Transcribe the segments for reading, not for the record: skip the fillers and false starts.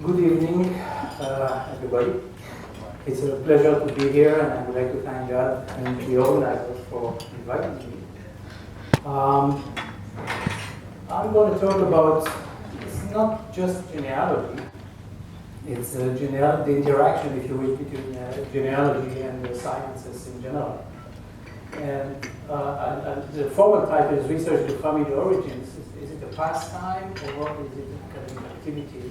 Good evening, everybody. It's a pleasure to be here, and I would like to thank God and the organizers for inviting me. I'm going to talk about, it's not just genealogy, it's the interaction, if you will, between genealogy and the sciences in general. And the formal title is Research the Family Origins. Is it a pastime or is it an academic activity?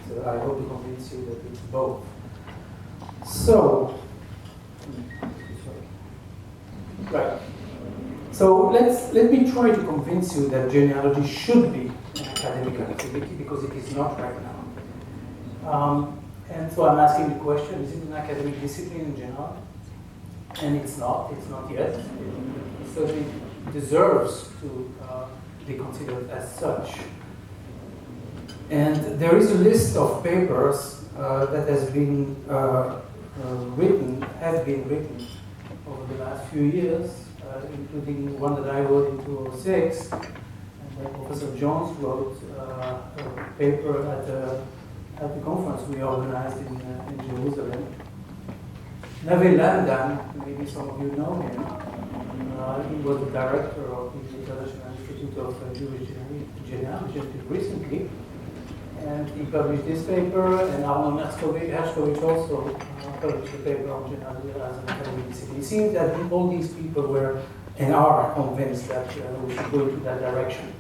And I hope to convince you that it's both. So, right. So let me try to convince you that genealogy should be an academic activity because it is not right now. And so I'm asking the question: is it an academic discipline in general? And it's not yet. It certainly deserves to be considered as such. And there is a list of papers that have been written over the last few years, including one that I wrote in 2006, and then Professor Jones wrote a paper at the conference we organized in Jerusalem. Neville Landon, maybe some of you know him. He was the director of the International Institute of Jewish Genome until recently. And he published this paper, and Arnold Hershkovich also published a paper on genealogy as an academic discipline. It seems that all these people were and are convinced that we should go into that direction.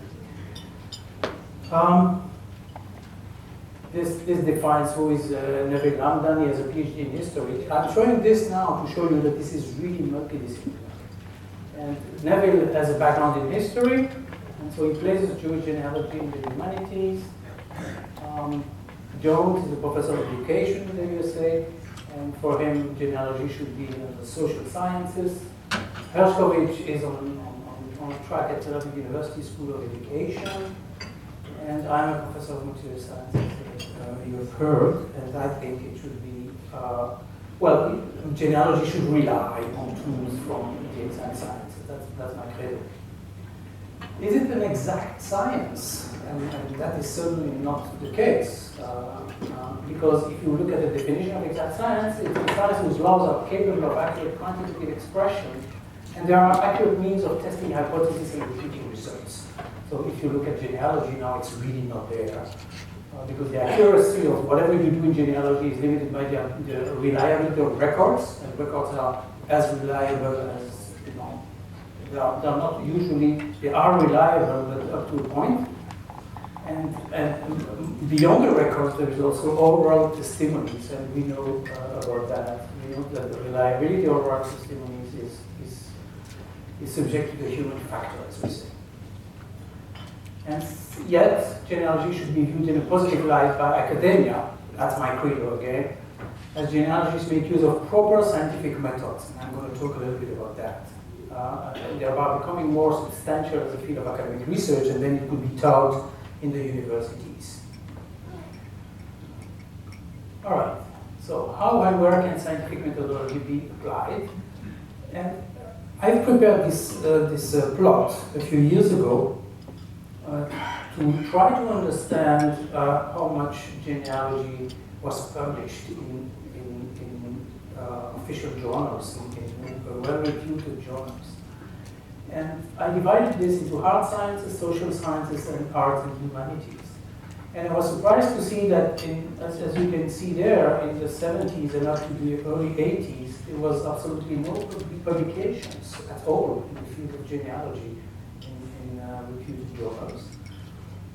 This defines who is Neville Landon. He has a PhD in history. I'm showing this now to show you that this is really multidisciplinary. And Neville has a background in history, and so he places Jewish genealogy in the humanities. Jones is a professor of education in the USA, and for him, genealogy should be in the social sciences. Hershkovich is on track at Tel Aviv University School of Education, and I'm a professor of material sciences, you have heard, and I think it should be, genealogy should rely on tools from the exact sciences. That's my credo. Is it an exact science? And that is certainly not the case, because if you look at the definition of exact science, it's a science whose laws are capable of accurate quantitative expression, and there are accurate means of testing hypotheses and repeating results. So if you look at genealogy now, it's really not there, because the accuracy of whatever you do in genealogy is limited by the reliability of records, and records are as reliable as, they are reliable, but up to a point. And beyond the records, there is also oral testimonies, and we know about that. We know that the reliability of oral testimonies is subject to the human factor, as we say. And yet, genealogy should be viewed in a positive light by academia. That's my credo again, as genealogists make use of proper scientific methods, and I'm going to talk a little bit about that. They are becoming more substantial as a field of academic research, and then it could be taught in the universities. All right, so how and where can scientific methodology be applied? And I've prepared this plot a few years ago to try to understand how much genealogy was published in official journals, in well-reputed journals. And I divided this into hard sciences, social sciences, and arts and humanities. And I was surprised to see that, as you can see there, in the 70s and up to the early 80s, there was absolutely no publications at all in the field of genealogy in reputed journals.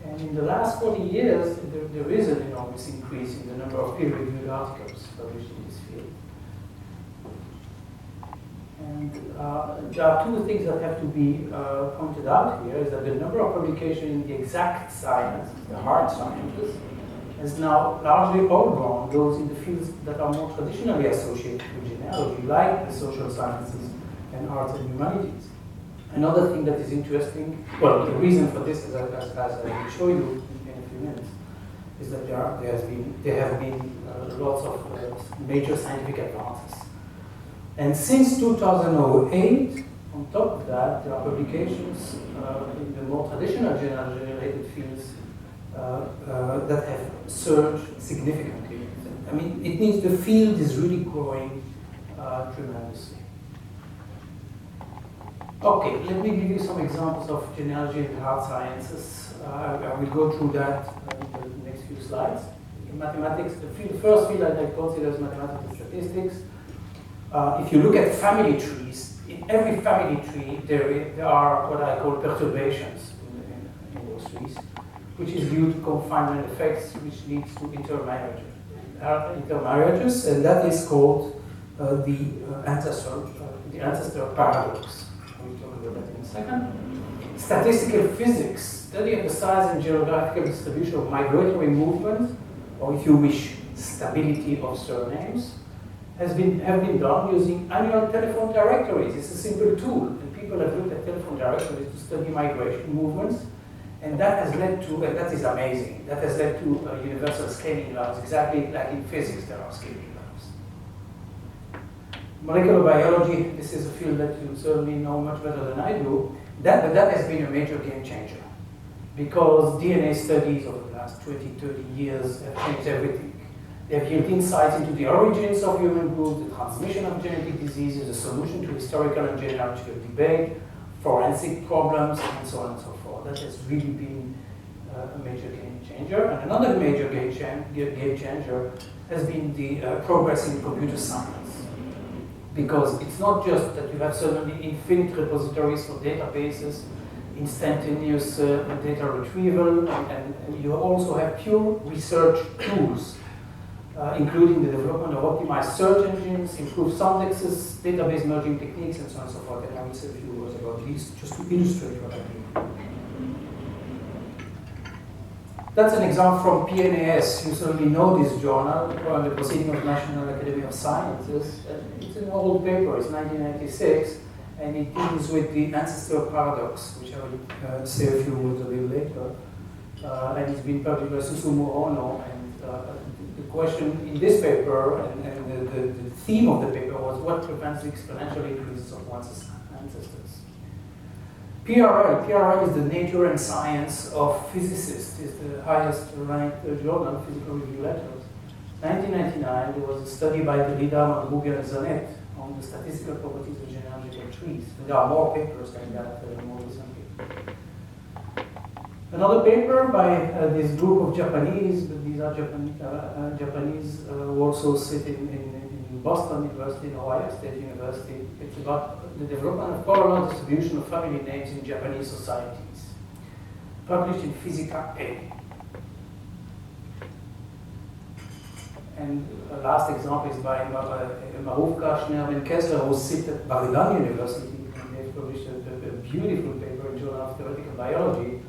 And in the last 40 years, there is an enormous increase in the number of peer-reviewed articles published in this field. And there are two things that have to be pointed out here, is that the number of publications in the exact science, the hard sciences, has now largely outgrown those in the fields that are more traditionally associated with genealogy, like the social sciences and arts and humanities. Another thing that is interesting, well, the reason for this, as I will show you in a few minutes, is that there have been lots of major scientific advances. And since 2008, on top of that, there are publications in the more traditional genealogy-related fields that have surged significantly. I mean, it means the field is really growing tremendously. Okay, let me give you some examples of genealogy and hard sciences. I will go through that in the next few slides. In mathematics, the first field I consider is mathematics and statistics. If you look at family trees, in every family tree there are what I call perturbations in those trees, which is due to confinement effects, which leads to intermarriages, and that is called the ancestor paradox. We'll talk about that in a second. Statistical physics, study of the size and geographical distribution of migratory movement, or if you wish, stability of surnames, have been done using annual telephone directories. It's a simple tool, and people have looked at telephone directories to study migration movements, and that has led to, and that is amazing, that has led to universal scaling laws, exactly like in physics there are scaling laws. Molecular biology, this is a field that you certainly know much better than I do, but that has been a major game changer, because DNA studies over the last 20, 30 years have changed everything. They have yield insights into the origins of human groups, the transmission of genetic diseases, the solution to historical and genealogical debate, forensic problems, and so on and so forth. That has really been a major game changer. And another major game changer has been the progress in computer science. Because it's not just that you have suddenly infinite repositories for databases, instantaneous data retrieval, and you also have pure research tools, including the development of optimized search engines, improved indexes, database merging techniques, and so on and so forth. And I will say a few words about these just to illustrate what I mean. That's an example from PNAS. You certainly know this journal, the Proceeding of National Academy of Sciences. It's an old paper, it's 1996, and it deals with the ancestor paradox, which I will say a few words a little later. And it's been published by Susumu Ono. And the question in this paper, and the theme of the paper was what prevents the exponential increases of one's ancestors. PRL is the Nature and Science of Physicists. It's the highest ranked journal, Physical Review Letters. 1999, there was a study by Derrida, Madruga, and Zanet on the statistical properties of genealogical trees. And there are more papers like that more recently. Another paper by this group of Japanese, but these are Japanese who also sit in Boston University and Ohio State University. It's about the development of parallel distribution of family names in Japanese societies. Published in Physica A. And the last example is by Marufka, Schnerb, and Kessler, who sit at Bar-Ilan University, and they've published a beautiful paper in Journal of Theoretical Biology,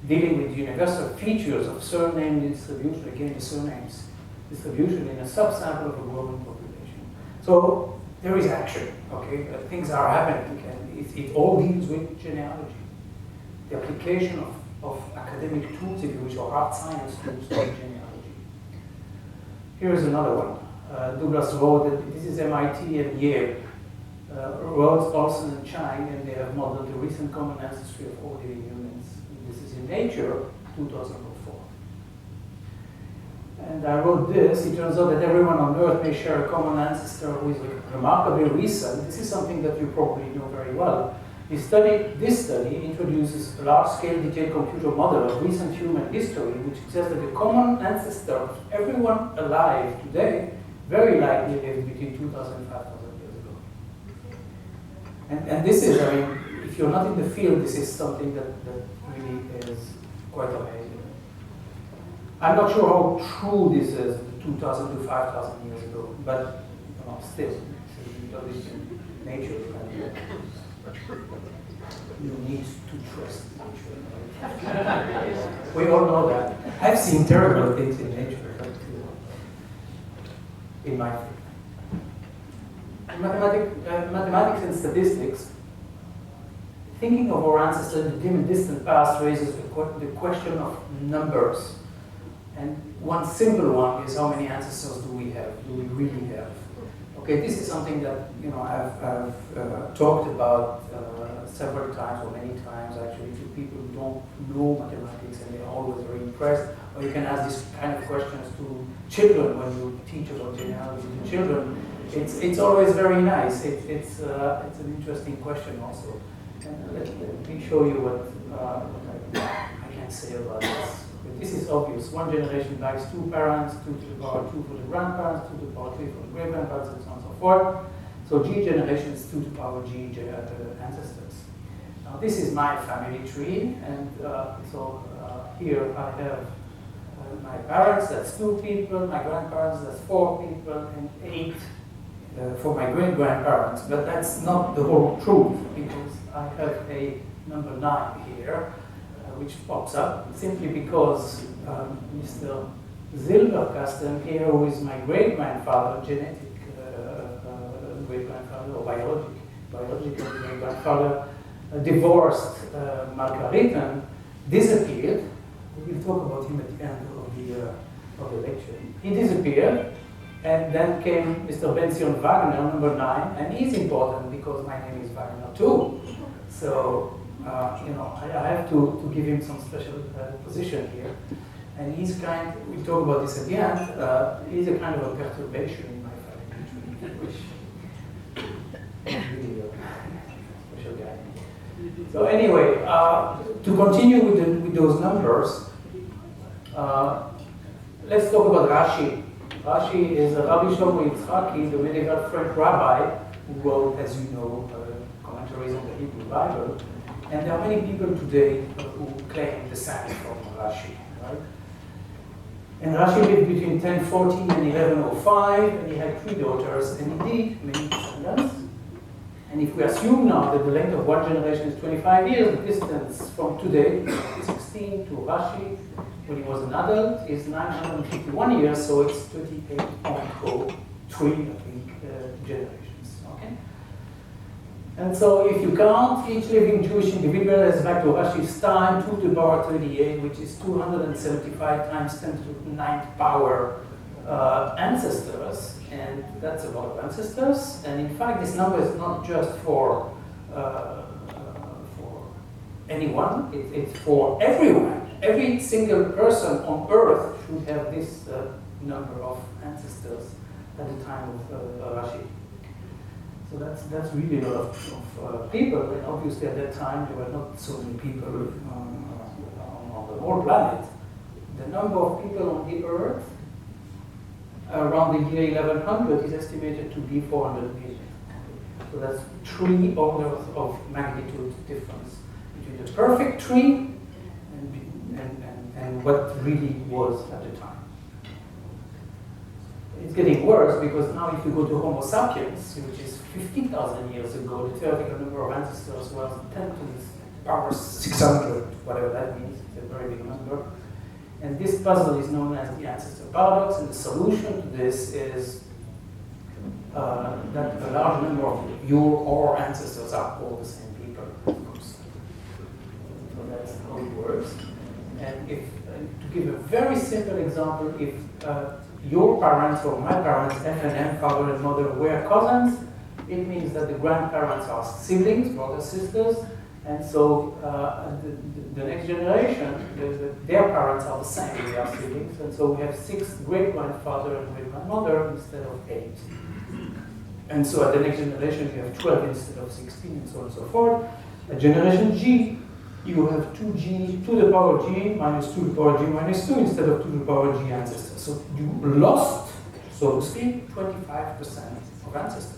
dealing with universal features of surname distribution, again the surnames distribution in a subsample of a growing population. So there is action, okay? Things are happening, and it all deals with genealogy. The application of academic tools, if you wish, or hard science tools to genealogy. Here is another one. Douglas Rhodes, this is MIT and Yale. Rhodes, Olson, and Chang, and they have modeled the recent common ancestry of all living humans. This is in Nature, 2004. And I wrote this. It turns out that everyone on Earth may share a common ancestor who is remarkably recent. This is something that you probably know very well. This study introduces a large-scale detailed computer model of recent human history, which suggests that the common ancestor of everyone alive today very likely lived between 2,000 and 5,000 years ago. And this is, I mean, if you're not in the field, this is something that really is quite amazing. I'm not sure how true this is, 2,000 to 5,000 years ago, but still, it's in nature. You need to trust nature. We all know that. I've seen terrible things in nature, in my field. Mathematics and statistics, thinking of our ancestors in the dim and distant past raises the question of numbers. And one simple one is how many ancestors do we have? Do we really have? Okay, this is something that I've talked about several times or many times actually to people who don't know mathematics and they're always very impressed. Or you can ask this kind of questions to children when you teach about genealogy to children. It's always very nice. It's an interesting question also. And let me show you what I can say about this. This is obvious. One generation back is 2 parents, 2 to the power 2 for the grandparents, 2 to the power 3 for the great-grandparents, and so on and so forth. So G generations, 2 to the power G ancestors. Now this is my family tree, and here I have my parents, that's 2 people, my grandparents, that's 4 people, and 8 for my great-grandparents. But that's not the whole truth, because I have a number 9 here, which pops up simply because Mr. Silberkasten here, who is my great-grandfather, genetic great-grandfather, or biological great-grandfather, divorced Margareten, disappeared. We will talk about him at the end of the lecture. He disappeared, and then came Mr. Weizmann Wagner, number 9, and he's important because my name is Wagner too. So, I have to give him some special position here. And he's we'll talk about this at the end, he's a kind of a perturbation in my family, which is really a special guy. So anyway, to continue with those numbers, let's talk about Rashi. Rashi is Rabbi Shlomo Yitzchaki, the medieval French rabbi, who wrote, as you know, commentaries on the Hebrew Bible. And there are many people today who claim descent from Rashi, right? And Rashi lived between 1040 and 1105, and he had 3 daughters, and indeed many descendants. And if we assume now that the length of one generation is 25 years, the distance from today, 16 to Rashi, when he was an adult, is 951 years, so it's 38.03, I think, generations, okay? And so if you count each living Jewish individual as back to Rashi's time, 2 to the power 38, which is 275 times 10 to the 9th power ancestors, and that's a lot of ancestors. And in fact, this number is not just for anyone, it's for everyone. Every single person on earth should have this number of ancestors at the time of Rashi. So that's really a lot of people, and obviously at that time there were not so many people on the whole planet. The number of people on the earth around the year 1100 is estimated to be 400 million. So that's 3 orders of magnitude difference between the perfect tree and what really was at the time. It's getting worse because now if you go to Homo sapiens, which is 15,000 years ago, the theoretical number of ancestors was 10 to the power 600, whatever that means. It's a very big number. And this puzzle is known as the ancestor paradox, and the solution to this is that a large number of your ancestors are all the same people, of course. So that's how it works. And if, to give a very simple example, if your parents or my parents, F and M, father and mother, were cousins, it means that the grandparents are siblings, brothers, sisters, and so the next generation, their parents are the same, they are siblings, and so we have 6 great-grandfather and great-grandmother instead of 8. And so at the next generation, you have 12 instead of 16, and so on and so forth. At generation G, you have 2G to the power G minus 2 to the power G minus 2 instead of 2 to the power G ancestors. So you lost, so to speak, 25% of ancestors.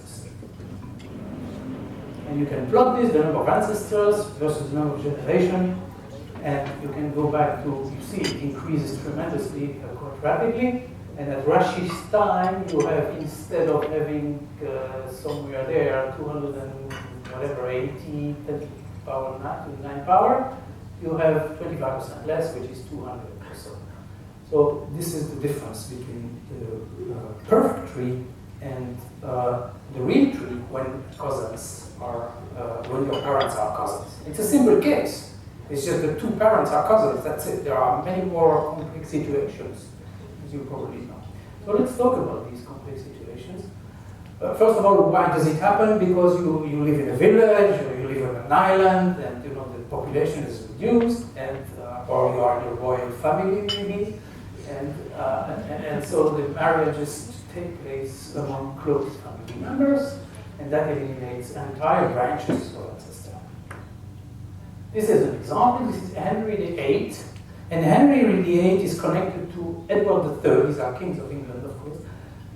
And you can plot this, the number of ancestors versus the number of generation, and you can go back to, you see it increases tremendously, quite rapidly. And at Rashi's time, you have, instead of having somewhere there 200 and whatever, 80, 10 to the power 9 to the 9 power, you have 25% less, which is 200 or so. So this is the difference between the perfect tree and the real tree when cousins are, when your parents are cousins. It's a simple case. It's just that 2 parents are cousins, that's it. There are many more complex situations, as you probably know. So let's talk about these complex situations. First of all, why does it happen? Because you live in a village, or you live on an island, and you know the population is reduced, and or you are in a royal family maybe, and so the marriages take place among close family members, and that eliminates entire branches of ancestry. This is an example. This is Henry VIII, and Henry VIII is connected to Edward III. These are kings of England, of course.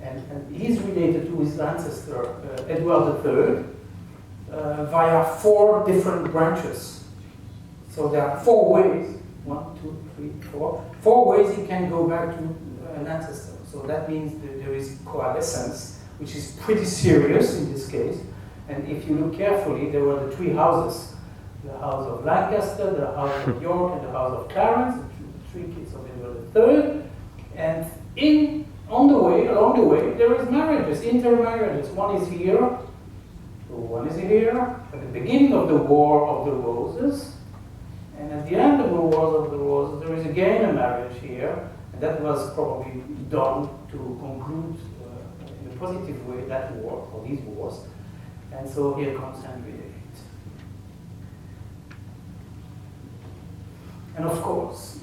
And he's related to his ancestor, Edward III, via 4 different branches. So there are 4 ways, 1, 2, 3, 4. 4 ways he can go back to an ancestor. So that means that there is coalescence, which is pretty serious in this case. And if you look carefully, there were the 3 houses. The house of Lancaster, the house of York, and the house of Clarence, the 3 kids of Edward III. And along the way, there is marriages, intermarriages. One is here, one is here, at the beginning of the War of the Roses, and at the end of the War of the Roses, there is again a marriage here, and that was probably done to conclude in a positive way that war, or these wars. And so here comes Henry VIII. And of course,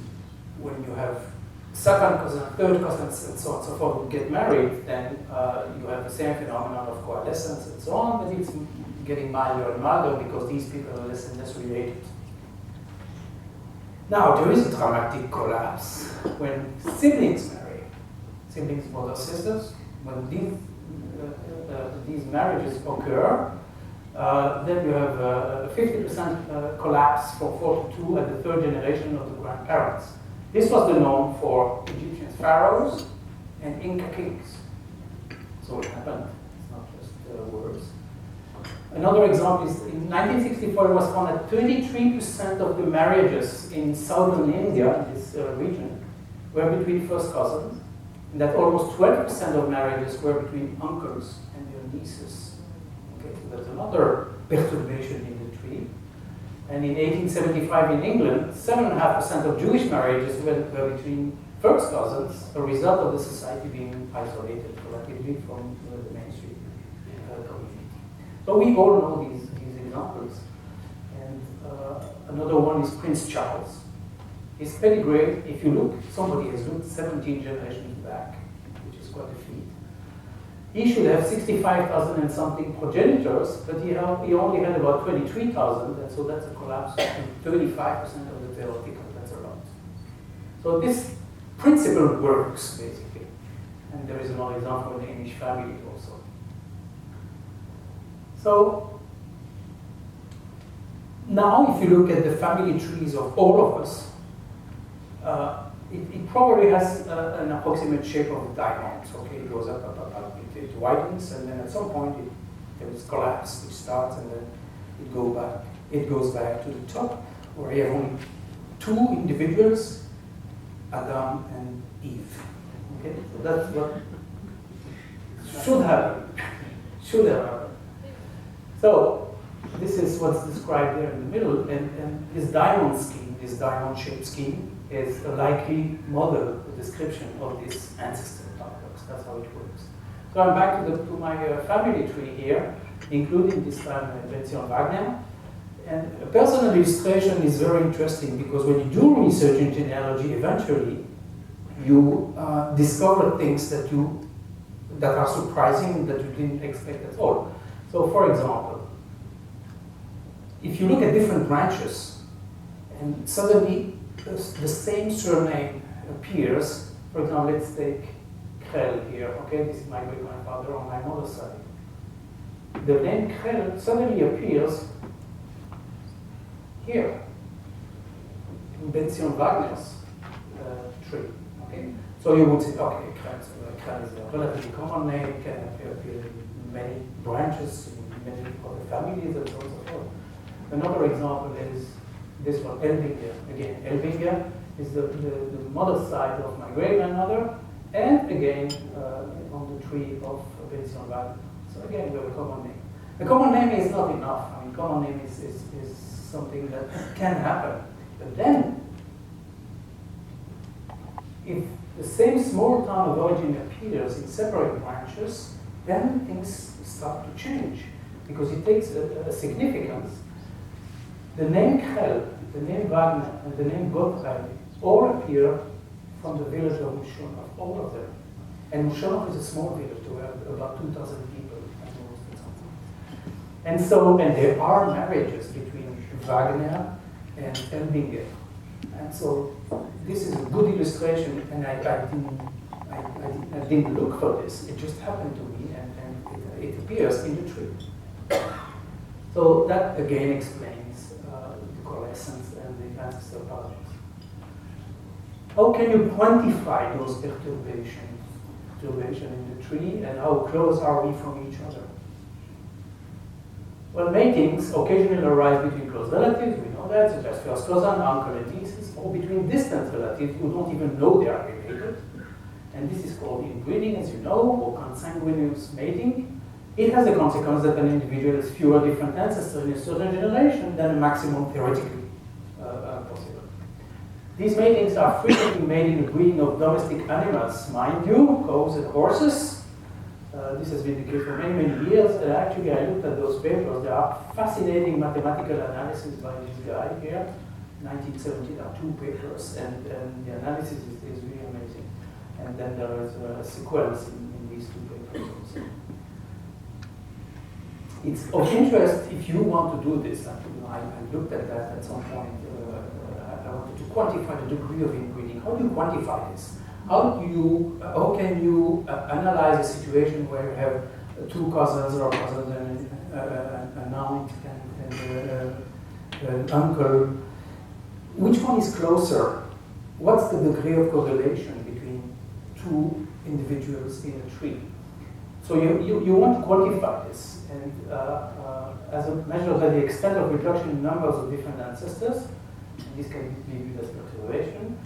when you have second cousin, third cousins, and so on and so forth, who get married, then you have the same phenomenon of coalescence and so on, but it's getting milder and milder because these people are less and less related. Now, there is a dramatic collapse when siblings marry. Siblings, brothers, sisters. When these marriages occur, then you have a 50% collapse from 4 to 2 at the 3rd generation of the grandparents. This was the norm for Egyptian pharaohs and Inca kings. So it happened. It's not just words. Another example is in 1964 it was found that 33% of the marriages in southern India, in this region, were between first cousins, and that almost 12% of marriages were between uncles and their nieces. Okay, so that's another perturbation in the tree. And in 1875 in England, 7.5% of Jewish marriages were between first cousins, a result of the society being isolated relatively from the mainstream community. So we all know these examples. And another one is Prince Charles. His pedigree, if you look, somebody has looked 17 generations back, which is quite a feat. He should have 65,000 and something progenitors, but he only had about 23,000, and so that's a collapse of 35% of the theoretical. That's a lot. So this principle works, basically. And there is another example in the English family also. So now if you look at the family trees of all of us, it probably has an approximate shape of a diamond. Okay, it goes up, it widens, and then at some point there is collapse, which starts, and then it goes back to the top, where you have only 2 individuals, Adam and Eve. Okay, so that's what should happen. Should have happened. So this is what's described there in the middle, and this diamond scheme, this diamond-shaped scheme, is a likely model, a description of this ancestor paradox. That's how it works. So I'm back to my family tree here, including this time Weizmann Wagner. And a personal illustration is very interesting because when you do research in genealogy, eventually you discover things that are surprising, that you didn't expect at all. So for example, if you look at different branches, and suddenly the same surname appears. For example, let's take Krell here. Okay, this is my great-grandfather on my mother's side. The name Krell suddenly appears here in Weizmann Wagner's tree. Okay, so you would say, okay, Krell is a relatively common name. It can appear in many branches, in many other families, and so on and so forth. Another example is this one, Elbinger. Again, Elbinger is the mother's side of my great-grandmother, and again on the tree of Weizmann Wagner. So again, we have a common name. The common name is not enough. I mean, common name is something that can happen. But then, if the same small town of origin appears in separate branches, then things start to change, because it takes a significance. The name Krell, the name Wagner, and the name Gottfried all appear from the village of Mushonov, all of them. And Mushonov is a small village, there were about 2,000 people at most. And so, and there are marriages between Wagner and Elbinger. And so, this is a good illustration, and I didn't look for this, it just happened to me, and it appears in the tree. So that again explains the coalescence and the ancestor paradox. How can you quantify those perturbations in the tree, and how close are we from each other? Well, matings occasionally arise between close relatives, we know that, such as first cousin, uncle and nieces, or between distant relatives who don't even know they are related. And this is called inbreeding, as you know, or consanguineous mating. It has the consequence that an individual has fewer different ancestors in a certain generation than a maximum theoretically possible. These matings are frequently made in the breeding of domestic animals, mind you, cows and horses. This has been the case for many, many years. Actually, I looked at those papers. There are fascinating mathematical analysis by this guy here. 1970, there are 2 papers, and the analysis is really amazing. And then there is a sequence in these 2 papers also. It's of interest if you want to do this. I looked at that at some point. I wanted to quantify the degree of inbreeding. How do you quantify this? How can you analyze a situation where you have 2 cousins or cousins and an aunt and an uncle? Which one is closer? What's the degree of correlation between 2 individuals in a tree? So you want to quantify this, and as a measure by the extent of reduction in numbers of different ancestors, and this can be viewed as perturbation.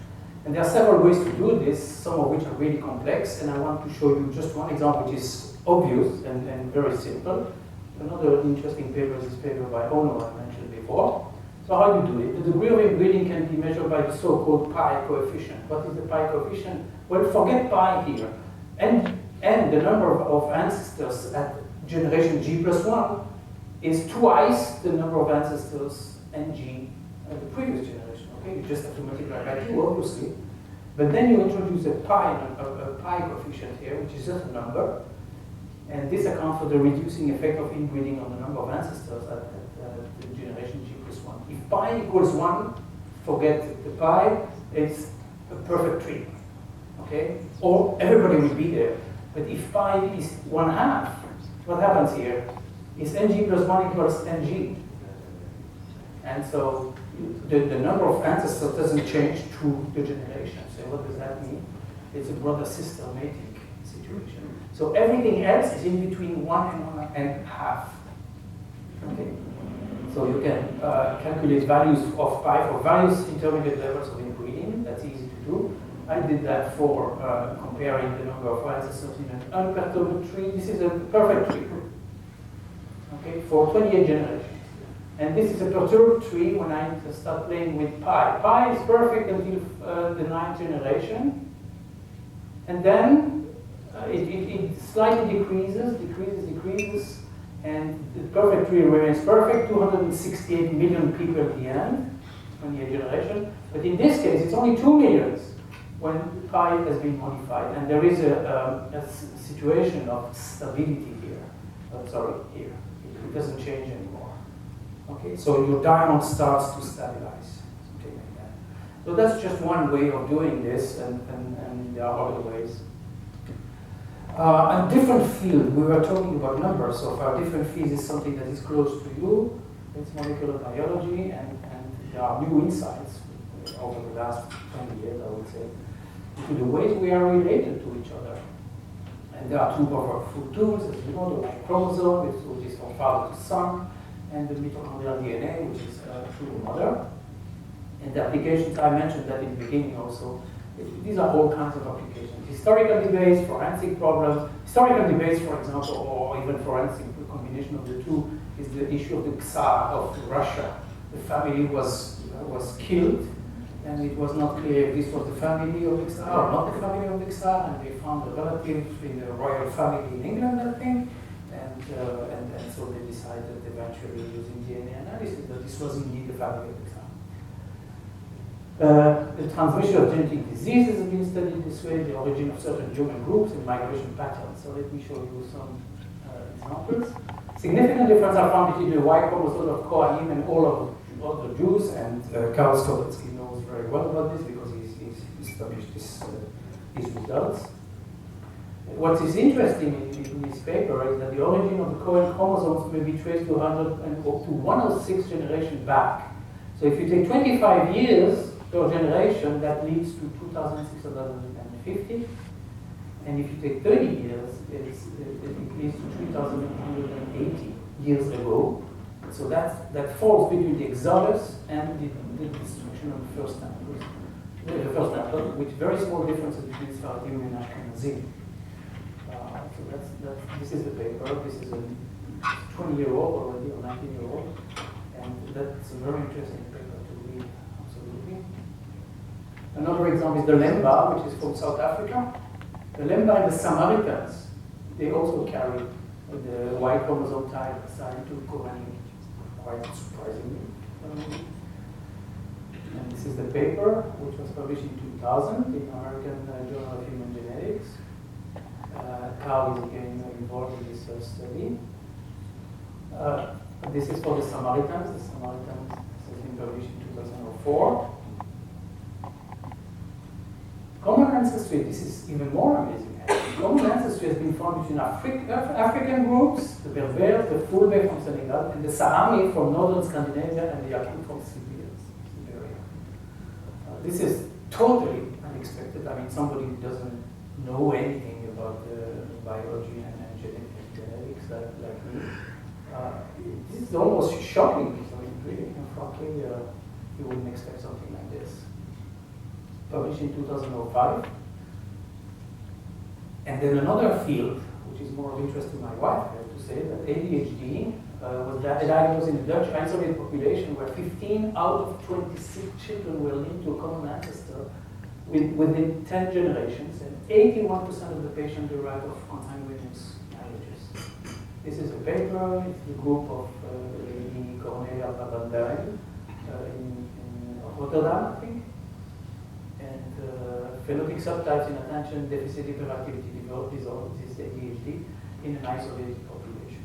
And there are several ways to do this, some of which are really complex, and I want to show you just one example which is obvious and very simple. Another interesting paper is this paper by Ono I mentioned before. So how do you do it? The degree of inbreeding can be measured by the so-called pi coefficient. What is the pi coefficient? Well, forget pi here. And the number of ancestors at generation G plus 1 is twice the number of ancestors NG at the previous generation. Okay, you just have to multiply by 2, obviously. But then you introduce a pi coefficient here, which is just a number. And this accounts for the reducing effect of inbreeding on the number of ancestors at the generation G plus 1. If pi equals 1, forget the pi, it's a perfect tree. Okay? Or everybody will be there. But if pi is 1/2, what happens here? Is NG plus 1 equals NG. And so the number of ancestors doesn't change through the generations. So what does that mean? It's a brother-sister mating situation. So everything else is in between 1 and 1.5. Okay. So you can calculate values of pi for various intermediate levels of inbreeding. That's easy to do. I did that for comparing the number of ancestors in an unperturbed tree. This is a perfect tree. Okay, for 28 generations. And this is a perturbed tree when I start playing with pi. Pi is perfect until the 9th generation. And then it slightly decreases, and the perfect tree remains perfect, 268 million people at the end, 28 generation. But in this case, it's only 2 million when pi has been modified. And there is a situation of stability here. Here. It doesn't change anymore. Okay, so your diamond starts to stabilize, something like that. So that's just one way of doing this, and there are other ways. A different field, we were talking about numbers so far. Different fields is something that is close to you. It's molecular biology, and there are new insights over the last 20 years, I would say, into the ways we are related to each other. And there are 2 powerful tools, as you know, the Y chromosome, which is from father to son, and the mitochondrial DNA, which is through the mother. And the applications, I mentioned that in the beginning also, these are all kinds of applications. Historical debates, forensic problems. Historical debates, for example, or even forensic, the combination of the 2, is the issue of the Tsar of Russia. The family was killed and it was not clear if this was the family of Vixar or not the family of Vixar, and they found a relative in the royal family in England, I think, and so they decided eventually using DNA analysis that this was indeed the family of Vixar. The transmission of genetic diseases has been studied this way, the origin of certain human groups and migration patterns. So let me show you some examples. Significant difference are found between the Y chromosome of Kohanim and all of the Jews, and Karl Skopetsky knows very well about this because he's published these results. What is interesting in this paper is that the origin of the Cohen chromosomes may be traced to 106 generations back. So if you take 25 years per generation, that leads to 2,650. And if you take 30 years, it leads to 3,180 years ago. So that falls between the exodus and the destruction of the first temple. The first temple, with very small differences between Sfaradim and Ashkenazim. So this is the paper. This is a 20-year-old already, or 19-year-old. And that's a very interesting paper to read, absolutely. Another example is the Lemba, which is from South Africa. The Lemba and the Samaritans, they also carry the Y chromosome type assigned to Kohanim, quite surprisingly. And this is the paper, which was published in 2000 in American Journal of Human Genetics. Carl is again involved in this study. This is for the Samaritans. The Samaritans has been published in 2004. Common ancestry, this is even more amazing. Common ancestry has been found between African groups, the Berbers, the Fulbe from Senegal, and the Sahami from northern Scandinavia, and the Yakin from Siberia. This is totally unexpected. I mean, somebody who doesn't know anything about biology and genetics like me. This is almost shocking. I mean, really, frankly, you wouldn't expect something like this. Published in 2005. And then another field, which is more of interest to my wife, I have to say, that ADHD was diagnosed in the Dutch isolated population where 15 out of 26 children were linked to a common ancestor within 10 generations, and 81% of the patients derived of consanguineous marriages. This is a paper. It's the group of Lady Cornelia Papandreou in Rotterdam, I think. And phenotypic subtypes in attention deficit hyperactivity disorder, this is ADHD, in an isolated population.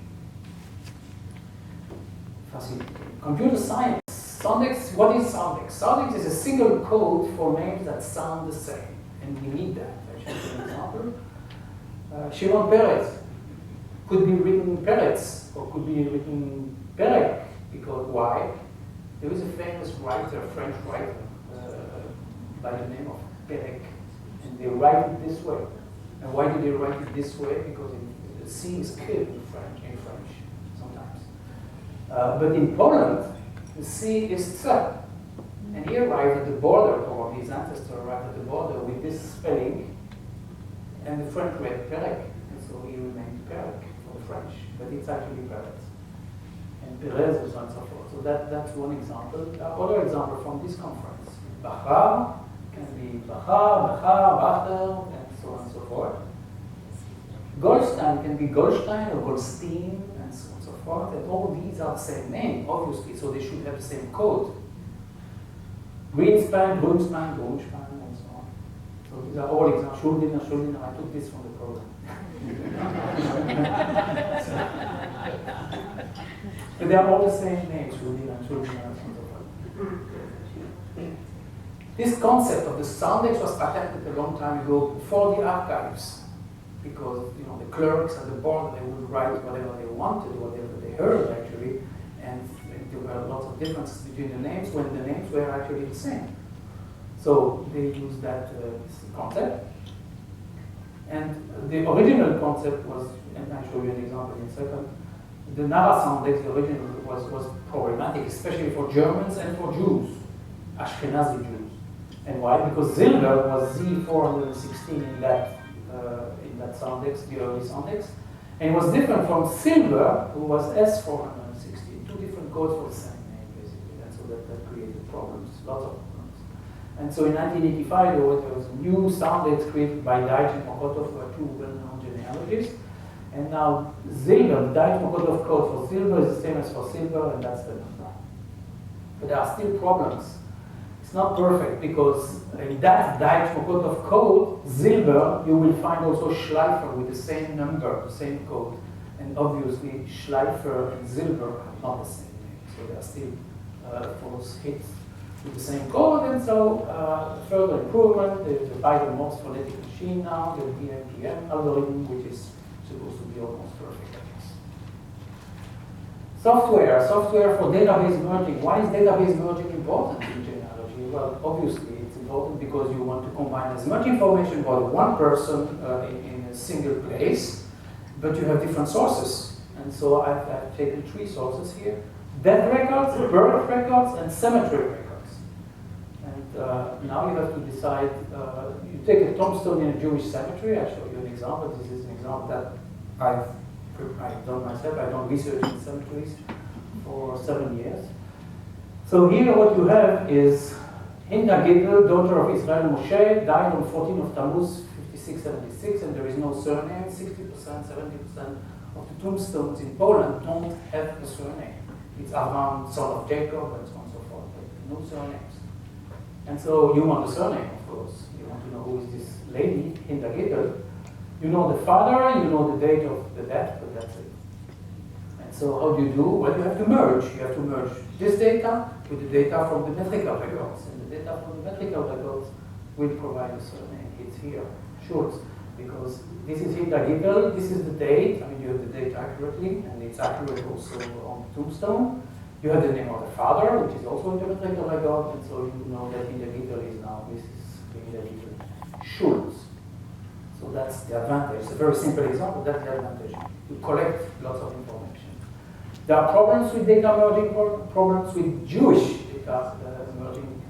Fascinating. Computer science. Sondex, what is Sondex? Sondex is a single code for names that sound the same, and we need that. I should give an example. Shimon Peretz could be written Peretz, or could be written Perec, because why? There is a famous writer, French writer, by the name of Perec, and they write it this way. And why do they write it this way? Because the C is killed in French sometimes. But in Poland, the C is T. And he arrived at the border, or his ancestor arrived at the border with this spelling, and the French read Perec, and so he remained Perec for the French, but it's actually Perez. And Perez and so on and so forth. So that's one example. Other example from this conference. Bachar can be Bachar, Bacher, and so on and so forth. Goldstein can be Goldstein or Goldstein, and so on and so forth. And all these are the same name, obviously, so they should have the same code. Greenspan, Grünspan, Grünspan, and so on. So these are all examples. Schuldiner, I took this from the program. But they are all the same names, Schuldiner, and so forth. This concept of the Sondex was patented a long time ago before the archives, because the clerks at the board, they would write whatever they wanted, whatever they heard actually, and there were lots of differences between the names when the names were actually the same. So they used that concept. And the original concept was, and I'll show you an example in a second, the Nara Sondex, the original, was problematic, especially for Germans and for Jews, Ashkenazi Jews. And why? Because Silber was Z416 in that Sondex, the early Sondex, and it was different from Silber, who was S416, two different codes for the same name, basically, and so that created problems, lots of problems. And so in 1985, there was a new standard created by Deitch and Mokotov, who are two well-known genealogists. And now Silber, the Deitch-Mokotov code for silver is the same as for silver, and that's the number. But there are still problems. It's not perfect because in that Deitch-Mokotov code, Silber, you will find also Schleifer with the same number, the same code. And obviously, Schleifer and Silber are not the same name. So there are still false hits with the same code. And so further improvement, there's the Biden-Morse phonetic machine now, the DMPM algorithm, which is supposed to be almost perfect, I guess. Software for database merging. Why is database merging important in genealogy? Well, obviously it's important because you want to combine as much information about one person in a single place, but you have different sources. And so I've taken three sources here: death records, birth records, and cemetery records. And now you have to decide, you take a tombstone in a Jewish cemetery. I'll show you an example. This is an example that I've done myself. I've done research in cemeteries for 7 years. So here what you have is Hinda Gidel, daughter of Israel Moshe, died on 14 of Tammuz, 5676, and there is no surname. 60%, 70% of the tombstones in Poland don't have a surname. It's Avram, son of Jacob, and so on and so forth, but no surnames. And so you want a surname, of course. You want to know who is this lady, Hinda Gidel. You know the father, you know the date of the death, but that's it. And so how do you do? Well, you have to merge. You have to merge this data with the data from the metrical records. And the data from the metrical records will provide a surname. It's here, Schultz, because this is Hinda Gidel, this is the date. I mean, you have the date accurately, and it's accurate also on the tombstone. You have the name of the father, which is also in the metrical record, and so you know that Hinda Gidel is now, this is Hinda Gidel Schultz. So that's the advantage. It's a very simple example. That's the advantage. You collect lots of information. There are problems with data merging, problems with Jewish data merging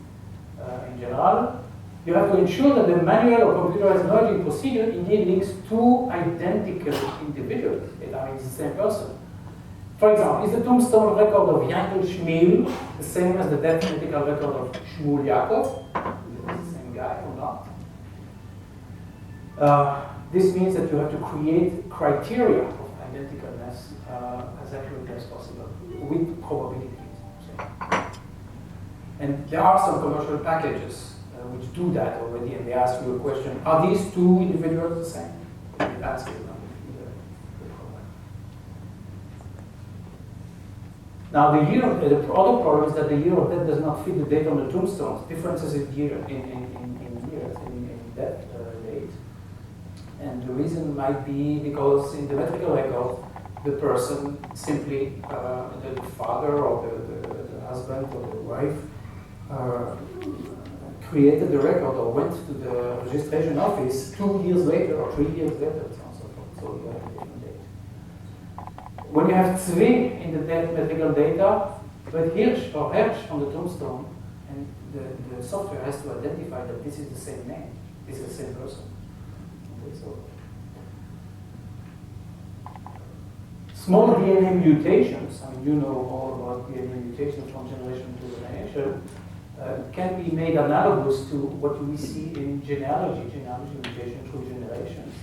in general. You have to ensure that the manual or computerized merging procedure indeed links two identical individuals. I mean, it's the same person. For example, is the tombstone record of Yankel Shmuel the same as the death medical record of Shmuel Yaakov? Is the same guy or not? This means that you have to create criteria of identicalness as accurately as possible with probabilities. And there are some commercial packages which do that already, and they ask you a question: are these two individuals the same? And that's the problem. Now, the other problem is that the year of death does not fit the date on the tombstones. Differences in years, in death date. And the reason might be because in the medical record, the person simply, the father or the husband or the wife, created the record or went to the registration office 2 years later or 3 years later, and so on and so forth. So you have a different date. When you have Zvi in the medical data, but Hirsch or Hersch on the tombstone, and the software has to identify that this is the same name, this is the same person. Okay, so small DNA mutations, I mean, you know all about DNA mutations from generation to generation, can be made analogous to what we see in genealogy mutation through generations.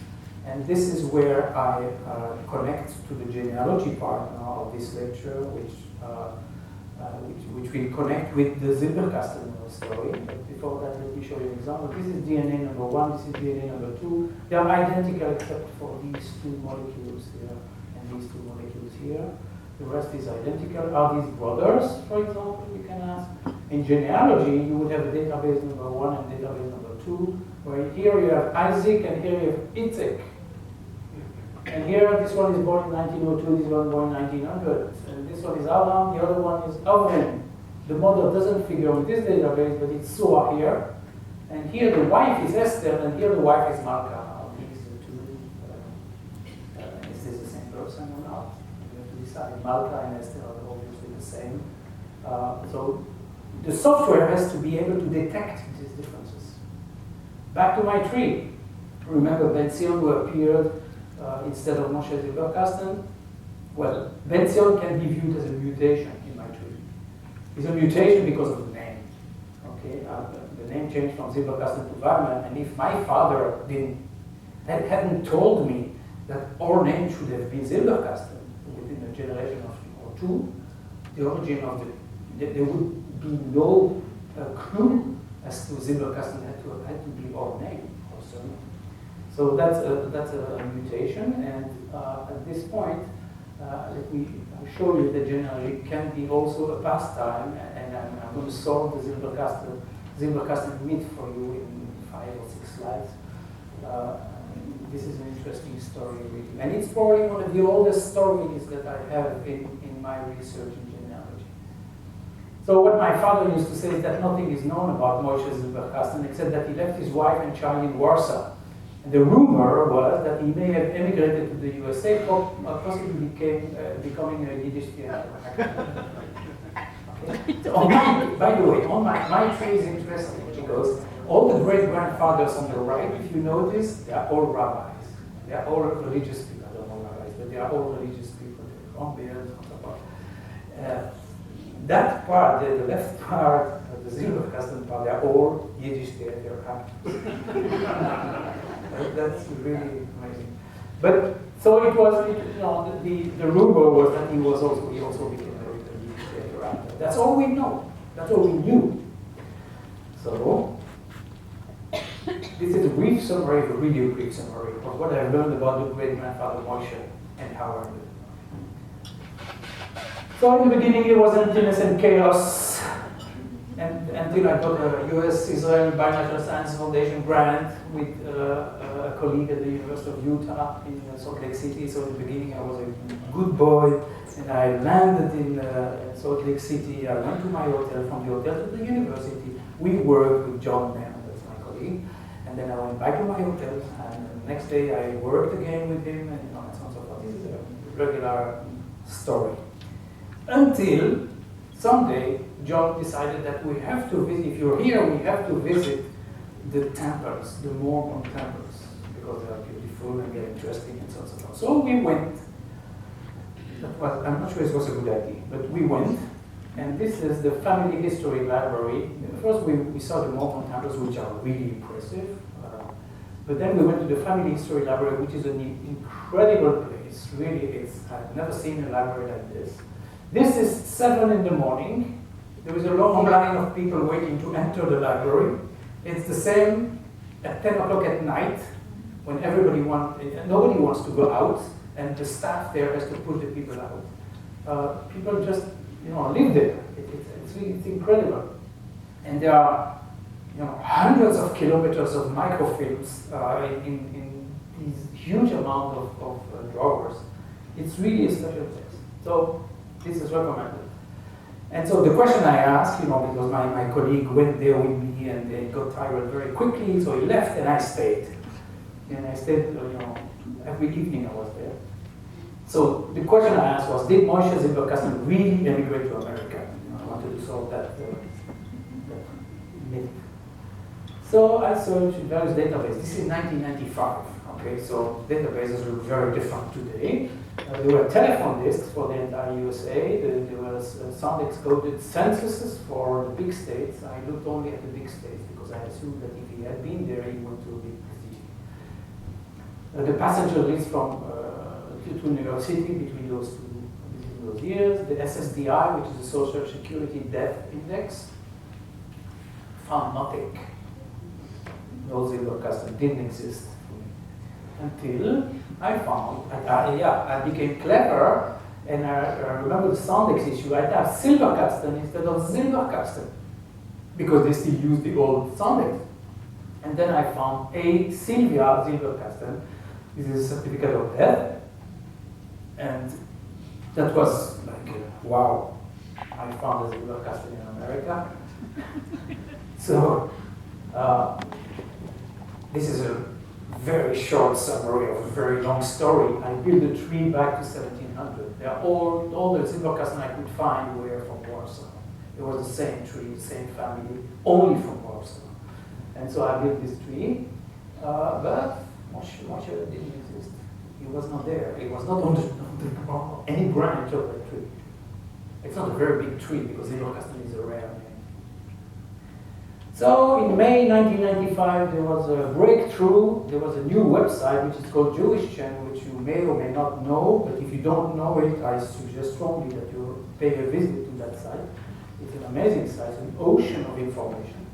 And this is where I connect to the genealogy part now of this lecture, which will connect with the Silberkasten story. But before that, let me show you an example. This is DNA number 1, this is DNA number 2. They are identical except for these two molecules here and these two molecules here. The rest is identical. Are these brothers, for example, you can ask? In genealogy, you would have a database number 1 and database number 2, where here you have Isaac and here you have Itzek. And here, this one is born in 1902, this one born in 1900. And this one is Abraham, the other one is Avram. The mother doesn't figure on this database, but it's Suah here. And here the wife is Esther, and here the wife is Malka. These are two. Is this the same person or not? You have to decide. Malka and Esther are obviously the same. So the software has to be able to detect these differences. Back to my tree. Remember Ben Zion who appeared instead of Moshe Silberkasten? Well, Ben Zion can be viewed as a mutation in my tree. It's a mutation because of the name. Okay, the the name changed from Silberkasten to Weizmann, and if my father hadn't told me that our name should have been Silberkasten within a generation or two, the origin of there would be no clue as to Silberkasten had to be our name also. So that's a mutation, and at this point, let me show you that generally can be also a pastime, and I'm going to solve the Silberkasten myth for you in 5 or 6 slides. This is an interesting story, really. And it's probably one of the oldest stories that I have in my research in genealogy. So what my father used to say is that nothing is known about Moshe Silberkasten except that he left his wife and child in Warsaw. And the rumor was that he may have emigrated to the USA, or possibly becoming a Yiddish theater actor. Okay. So by the way, my tree is interesting because all the great-grandfathers on the right, if you notice, they are all rabbis. They are all religious people. I don't know rabbis, but they are all religious people. They're on beards, on top of that part, the left part, the Silberkasten part, they are all Yiddish theater actors. That's really amazing. But so it was, the rumor was that he also became a Yiddish theater actor. That's all we know. That's all we knew. So this is a brief summary, a really brief summary of what I learned about the great-grandfather Moshe and how I lived. So in the beginning it was emptiness and chaos, and until I got a US-Israel Binational Science Foundation grant with a colleague at the University of Utah in Salt Lake City. So in the beginning I was a good boy, and I landed in Salt Lake City. I went to my hotel, from the hotel to the university. We worked with John Mann, that's my colleague, and then I went back to my hotel, and the next day I worked again with him, and so on and so forth. This is a regular story. Until someday, John decided that we have to visit, if you're here, we have to visit the temples, the Mormon temples, because they are beautiful and they're interesting and so on and so forth. So we went. I'm not sure it was a good idea, but we went, and this is the family history library. First we saw the Mormon temples, which are really impressive, but then we went to the family history library, which is an incredible place. Really, I've never seen a library like this. This is 7 in the morning. There is a long line of people waiting to enter the library. It's the same at 10 o'clock at night, when nobody wants to go out, and the staff there has to push the people out. People just, live there. It's incredible. And there are, hundreds of kilometers of microfilms in these huge amount of drawers. It's really a special place. So this is recommended. And so the question I asked, because my colleague went there with me and they got tired very quickly, so he left and I stayed. And I stayed, every evening I was there. So the question I asked was, did Moshe Silberkasten really emigrate to America? I wanted to solve that myth. So I searched in various databases. This is 1995. Okay, so databases are very different today. There were telephone disks for the entire USA. There was sound-excoded censuses for the big states. I looked only at the big states because I assumed that if he had been there, he went to a big city. The passenger list from to New York City between those years. The SSDI, which is the Social Security Death Index, found nothing. No Silberkasten didn't exist. Until I found, I became clever, and I remember the Sondex issue. I typed Silberkasten instead of Silberkasten, because they still use the old Sondex. And then I found a Sylvia Silberkasten. This is a certificate of death, and that was like, wow, I found a Silberkasten in America. So this is a very short summary of a very long story. I built a tree back to 1700. They're all the Silberkasten I could find were from Warsaw. It was the same tree, the same family, only from Warsaw. And so I built this tree, but Moshe didn't exist. He was not there. He was not on any branch of that tree. It's not a very big tree because Silberkasten is a rare name. So in May 1995, there was a breakthrough. There was a new website which is called Jewish Genome, which you may or may not know, but if you don't know it, I suggest strongly that you pay a visit to that site. It's an amazing site, an ocean of information.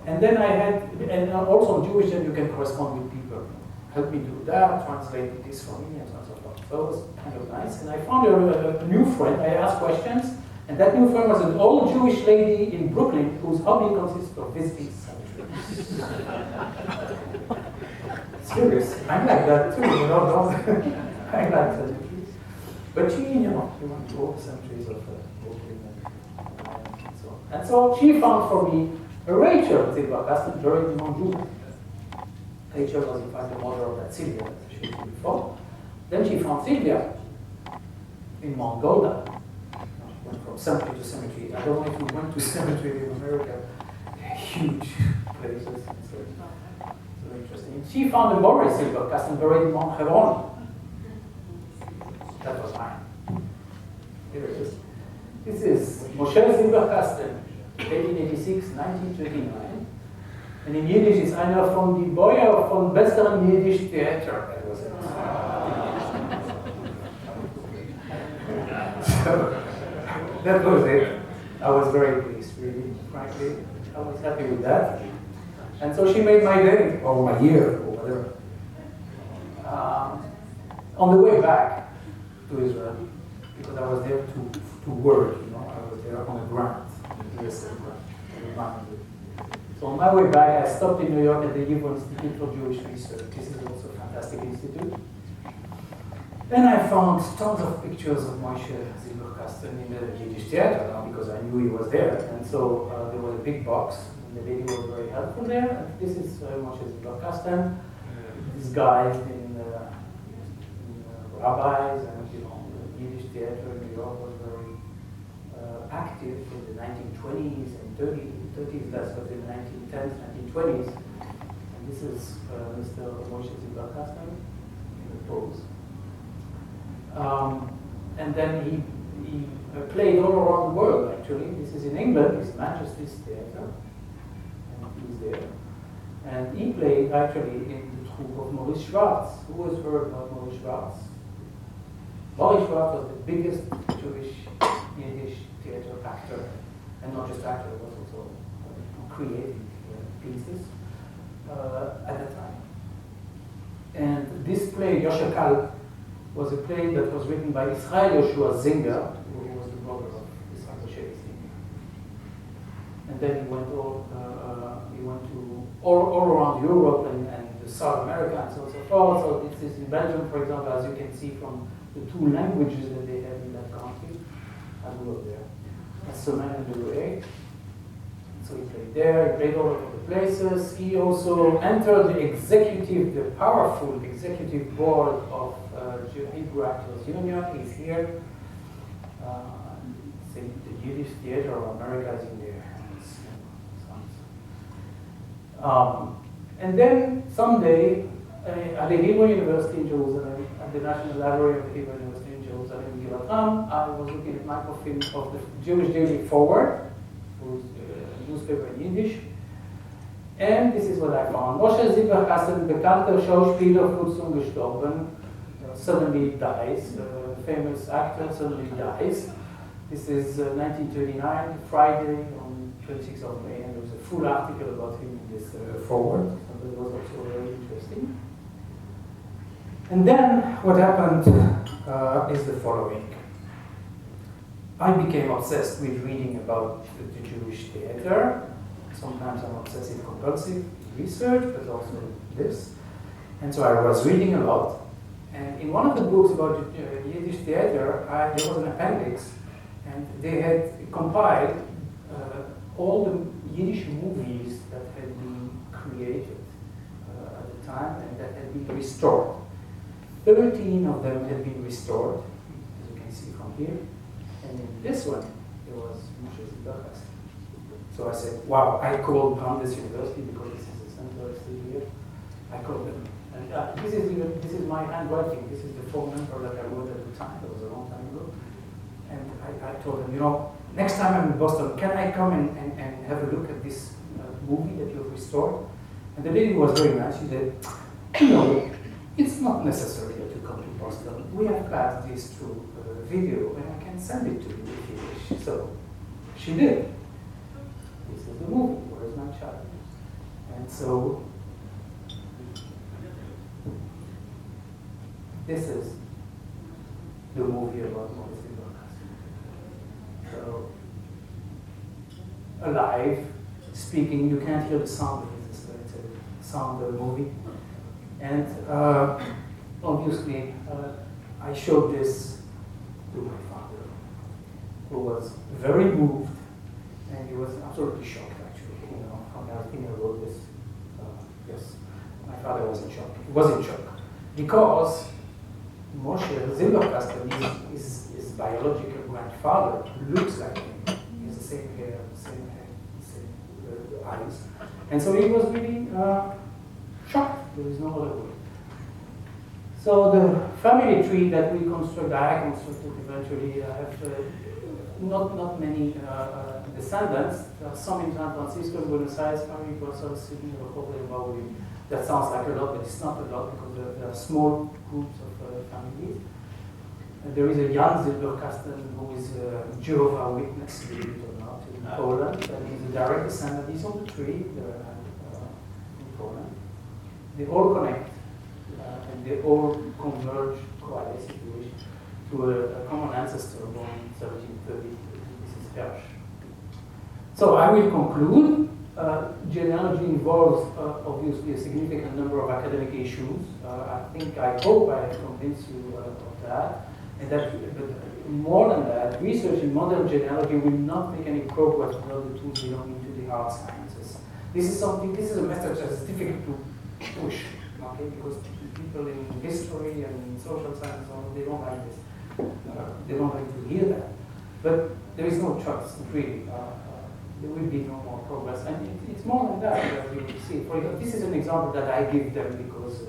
And then I had, and also on Jewish Genome you can correspond with people. Help me do that, translate this for me, and so on and so forth. So it was kind of nice. And I found a new friend. I asked questions. And that new friend was an old Jewish lady in Brooklyn whose hobby consists of visiting cemeteries. Serious. I'm like that too, you know, don't I like cemeteries. But she, you know, she went to all the cemeteries of Brooklyn and so on. And so she found for me a Rachel Silberkasten buried in Montjuic. Rachel was in fact the mother of that Sylvia that I showed you before. Then she found Sylvia in Mongolia. From cemetery to cemetery. I don't know if you went to cemetery in America. They're huge places. So it's very interesting. She found a Boris Silberkasten buried in Mont Hebron. That was mine. Here it is. This is Moshe Silberkasten, 1886, 1939. And in Yiddish, it's einer von die Boyer von besseren Yiddish Theater. That was it. So, that was it. I was very pleased, really, frankly. I was happy with that. And so she made my day, or my year, or whatever. On the way back to Israel, because I was there to work, you know, I was there on a grant, the USA grant. So on my way back, I stopped in New York at the Weizmann Institute for Jewish Research. This is also a fantastic institute. Then I found tons of pictures of Moshe Silberkasten in the Yiddish theater now because I knew he was there. And so there was a big box, and the lady was very helpful there. And this is Moshe Silberkasten. These guys in rabbis and, you know, the Yiddish theater in New York was very active in the 1920s and 30s, less, but in the 1910s, 1920s. And this is Mr. Moshe Silberkasten in the pose. And then he played all around the world, actually. This is in England, it's Manchester's theater, and he's there. And he played, actually, in the troupe of Maurice Schwartz. Who has heard about Maurice Schwartz? Maurice Schwartz was the biggest Jewish Yiddish theater actor, and not just actor, he was also creating pieces at the time. And this play, Yoshekal, was a play that was written by Israel Yoshua Zinger, who was the brother of Israel Zinger. And then he went to all around Europe and South America and so on and so forth. So this is in Belgium, for example, as you can see from the two languages that they have in that country. I grew up there. Soman and Louis. So he played there, he played all over the places. He also entered the powerful executive board of Hebrew Actors Union. He's here. The Yiddish theater of America is in their hands. And then someday, at the Hebrew University in Jerusalem, at the National Library of the Hebrew University in Jerusalem, in Givat Ram, I was looking at microfilm of the Jewish Daily Forward, whose newspaper in Yiddish. And this is what I found. Moshe Silberkasten, bekannter Schauspieler, Flutsung gestorben, suddenly dies. Famous actor suddenly dies. This is 1939, Friday, on 26th of May, and there was a full article about him in this forward. So that was also very interesting. And then what happened is the following. I became obsessed with reading about the Jewish theater. Sometimes I'm obsessive compulsive research, but also this. And so I was reading a lot. And in one of the books about Yiddish theater, there was an appendix, and they had compiled all the Yiddish movies that had been created at the time and that had been restored. 13 of them had been restored, as you can see from here. And in this one, there was Moshe Silberkasten. So I said, wow, I called Brandeis University because this is the center still here. I called them. And this is my handwriting. This is the phone number that I wrote at the time. That was a long time ago. And I told them, you know, next time I'm in Boston, can I come and have a look at this movie that you've restored? And the lady was very nice. She said, you know, it's not necessary that you come to Boston. We have passed this through video, and I can send it to you if you wish. So she did. This is the movie, Where's My Child? And so this is the movie about Maurice Zilberkastel. So alive, speaking, you can't hear the sound of it, it's a sound of the movie. And obviously, I showed this to my father, who was very moved, and he was absolutely shocked, actually. You know, how I think I wrote this. Yes, my father was in shock. He was in shock because Moshe Zilberkastel, his biological grandfather, looks like him. He has the same hair, same eyes, and so he was really shocked. There is no other word. So the family tree that we constructed, I constructed eventually, I have not many descendants. There are some in San Francisco, Buenos Aires, family, Brussels, Sydney, that sounds like a lot, but it's not a lot because there are small groups of families. And there is a young Zilberkastel who is a Jehovah's Witness, believe it or not, in Poland, and he's a direct descendant. He's on the tree in Poland. They all connect, and they all converge, coalesce, if you wish, to a common ancestor born in 1730. This is Hirsch. So I will conclude. Genealogy involves obviously a significant number of academic issues. I hope I have convinced you of that. And that, but more than that, research in modern genealogy will not make any progress without the tools belonging to the hard sciences. This is a message that is difficult to push, okay? Because people in history and in social science, they don't like this. They don't like to hear that. But there is no choice, really. There will be no more progress. And it's more than that you see. For example, this is an example that I give them because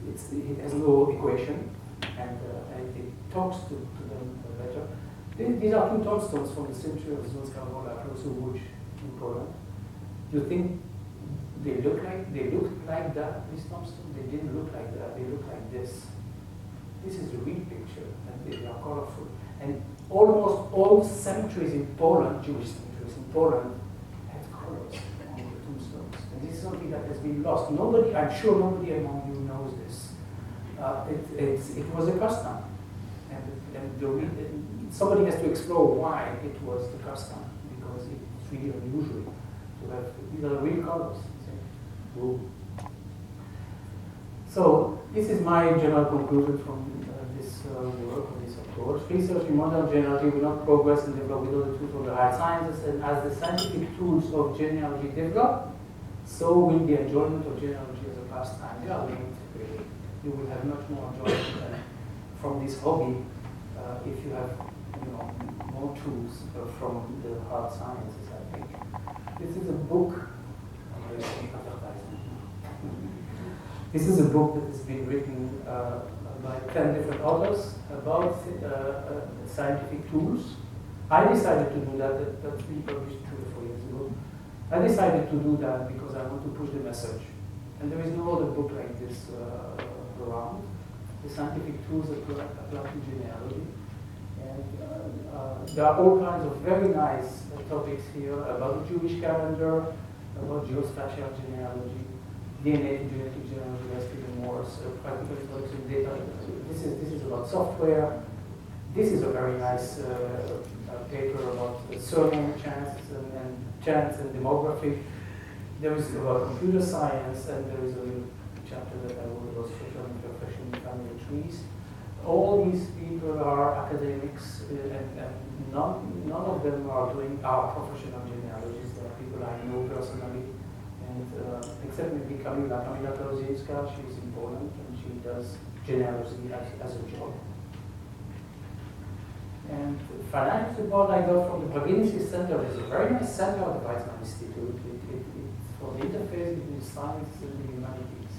it has no equation, and it talks to them better. These are two tombstones from the century of Związka close to Łódź in Poland. You think they looked like that, these tombstones? They didn't look like that, they look like this. This is the real picture, and they are colorful. And almost all cemeteries in Poland, Jewish cemeteries in Poland, had colors on the tombstones. And this is something that has been lost. I'm sure nobody among you knows this. It was a custom. And somebody has to explore why it was the custom, because it's really unusual to have, these are real colors. So this is my general conclusion from this work, or this approach. Research in modern genealogy will not progress and develop without the tools of the hard sciences, and as the scientific tools of genealogy develop, so will the enjoyment of genealogy as a pastime. They are linked, really. You will have much more enjoyment from this hobby if you have, more tools from the hard sciences, I think. This is a book. This is a book that has been written by 10 different authors about scientific tools. I decided to do that. That's been published 2 or 4 years ago. I decided to do that because I want to push the message. And there is no other book like this around. The scientific tools that apply to genealogy. And there are all kinds of very nice topics here about the Jewish calendar, about geospatial genealogy, DNA to genetic genealogy, as Stephen Moore's practical introduction data. This is about software. This is a very nice paper about surname chances and chance and demography. There is about computer science, and there is a little chapter that I wrote about social imperfection in family trees. All these people are academics, and none of them are professional genealogists. There are people I know personally, and except maybe Kamila Klozinska. She's in Poland, and she does genealogy as a job. And financial support I got from the Brabinski Center. There's a very nice center at the Weizmann Institute. It's for the interface between science and the humanities.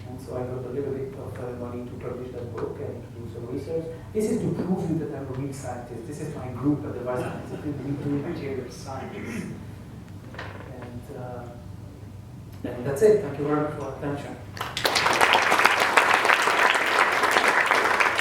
And so I got a little bit of money to publish that book and to do some research. This is to prove you that I'm a real scientist. This is my group at the Weizmann Institute. We do material science. And and that's it. Thank you very much for your attention.